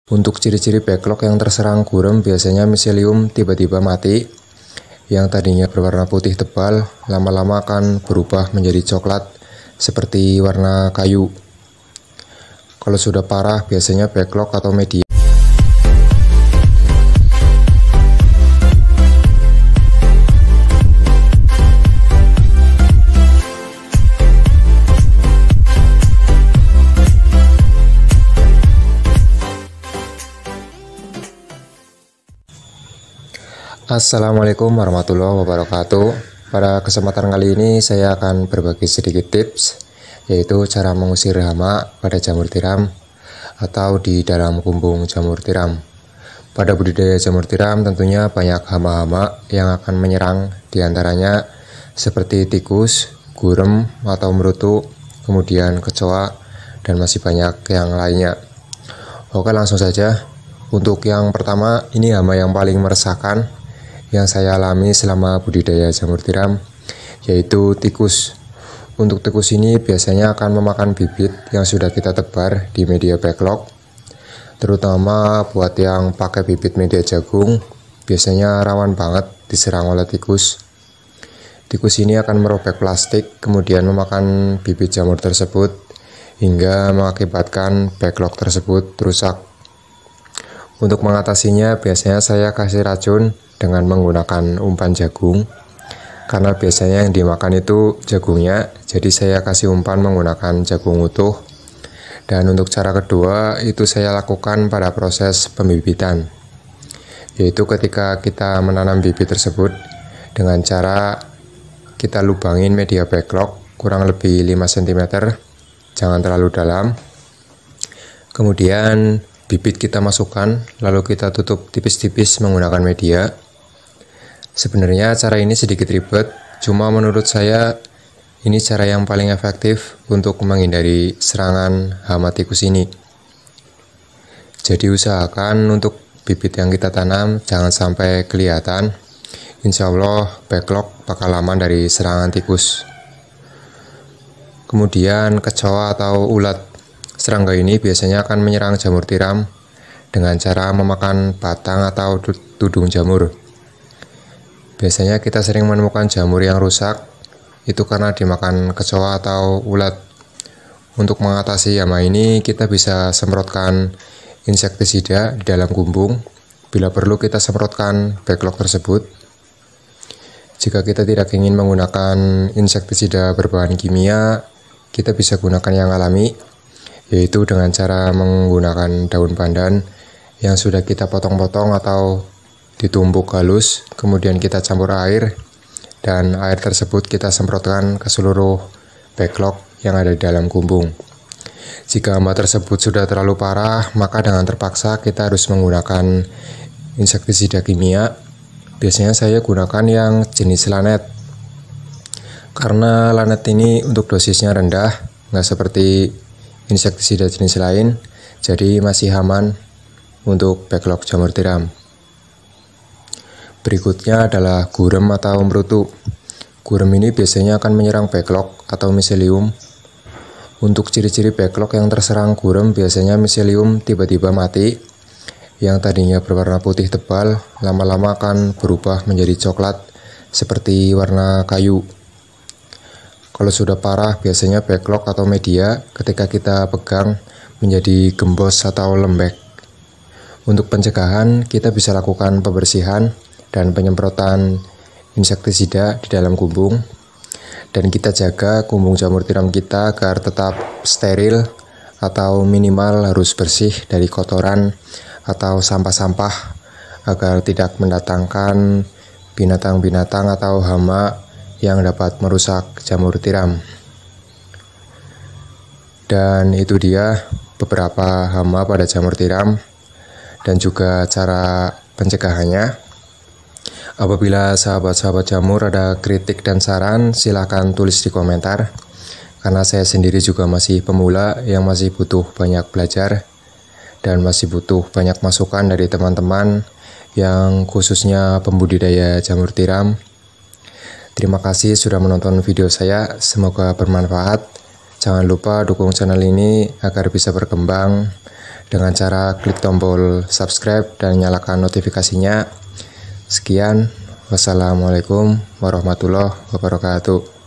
Untuk ciri-ciri backlog yang terserang gurem, biasanya miselium tiba-tiba mati. Yang tadinya berwarna putih tebal, lama-lama akan berubah menjadi coklat seperti warna kayu. Kalau sudah parah, biasanya backlog atau media. Assalamualaikum warahmatullahi wabarakatuh. Pada kesempatan kali ini saya akan berbagi sedikit tips, yaitu cara mengusir hama pada jamur tiram atau di dalam kumbung jamur tiram. Pada budidaya jamur tiram tentunya banyak hama-hama yang akan menyerang, diantaranya seperti tikus, gurem atau merutu, kemudian kecoa, dan masih banyak yang lainnya. Oke, langsung saja. Untuk yang pertama, ini hama yang paling meresahkan yang saya alami selama budidaya jamur tiram, yaitu tikus. Untuk tikus ini biasanya akan memakan bibit yang sudah kita tebar di media backlog, terutama buat yang pakai bibit media jagung, biasanya rawan banget diserang oleh tikus. Tikus ini akan merobek plastik, kemudian memakan bibit jamur tersebut, hingga mengakibatkan backlog tersebut rusak. Untuk mengatasinya, biasanya saya kasih racun dengan menggunakan umpan jagung, karena biasanya yang dimakan itu jagungnya, jadi saya kasih umpan menggunakan jagung utuh. Dan untuk cara kedua itu saya lakukan pada proses pembibitan, yaitu ketika kita menanam bibit tersebut dengan cara kita lubangin media backlog kurang lebih 5 cm, jangan terlalu dalam. Kemudian bibit kita masukkan, lalu kita tutup tipis-tipis menggunakan media. Sebenarnya cara ini sedikit ribet, cuma menurut saya ini cara yang paling efektif untuk menghindari serangan hama tikus ini. Jadi usahakan untuk bibit yang kita tanam jangan sampai kelihatan. Insya Allah backlog bakal aman dari serangan tikus. Kemudian kecoa atau ulat. Serangga ini biasanya akan menyerang jamur tiram dengan cara memakan batang atau tudung jamur. Biasanya kita sering menemukan jamur yang rusak, itu karena dimakan kecoa atau ulat. Untuk mengatasi hama ini, kita bisa semprotkan insektisida di dalam kumbung. Bila perlu kita semprotkan backlog tersebut. Jika kita tidak ingin menggunakan insektisida berbahan kimia, kita bisa gunakan yang alami, yaitu dengan cara menggunakan daun pandan yang sudah kita potong-potong atau ditumbuk halus, kemudian kita campur air, dan air tersebut kita semprotkan ke seluruh backlog yang ada di dalam kumbung. Jika hama tersebut sudah terlalu parah, maka dengan terpaksa kita harus menggunakan insektisida kimia. Biasanya saya gunakan yang jenis lanet, karena lanet ini untuk dosisnya rendah, nggak seperti insektisida jenis lain, jadi masih aman untuk backlog jamur tiram. Berikutnya adalah gurem atau merutu. Gurem ini biasanya akan menyerang backlog atau miselium. Untuk ciri-ciri backlog yang terserang gurem, biasanya miselium tiba-tiba mati. Yang tadinya berwarna putih tebal, lama-lama akan berubah menjadi coklat seperti warna kayu. Kalau sudah parah, biasanya backlog atau media ketika kita pegang menjadi gembos atau lembek. Untuk pencegahan, kita bisa lakukan pembersihan dan penyemprotan insektisida di dalam kumbung, dan kita jaga kumbung jamur tiram kita agar tetap steril atau minimal harus bersih dari kotoran atau sampah-sampah, agar tidak mendatangkan binatang-binatang atau hama yang dapat merusak jamur tiram. Dan itu dia beberapa hama pada jamur tiram dan juga cara pencegahannya. Apabila sahabat-sahabat jamur ada kritik dan saran, silahkan tulis di komentar. Karena saya sendiri juga masih pemula yang masih butuh banyak belajar dan masih butuh banyak masukan dari teman-teman yang khususnya pembudidaya jamur tiram. Terima kasih sudah menonton video saya, semoga bermanfaat. Jangan lupa dukung channel ini agar bisa berkembang. dengan cara klik tombol subscribe dan nyalakan notifikasinya. Sekian, wassalamualaikum warahmatullahi wabarakatuh.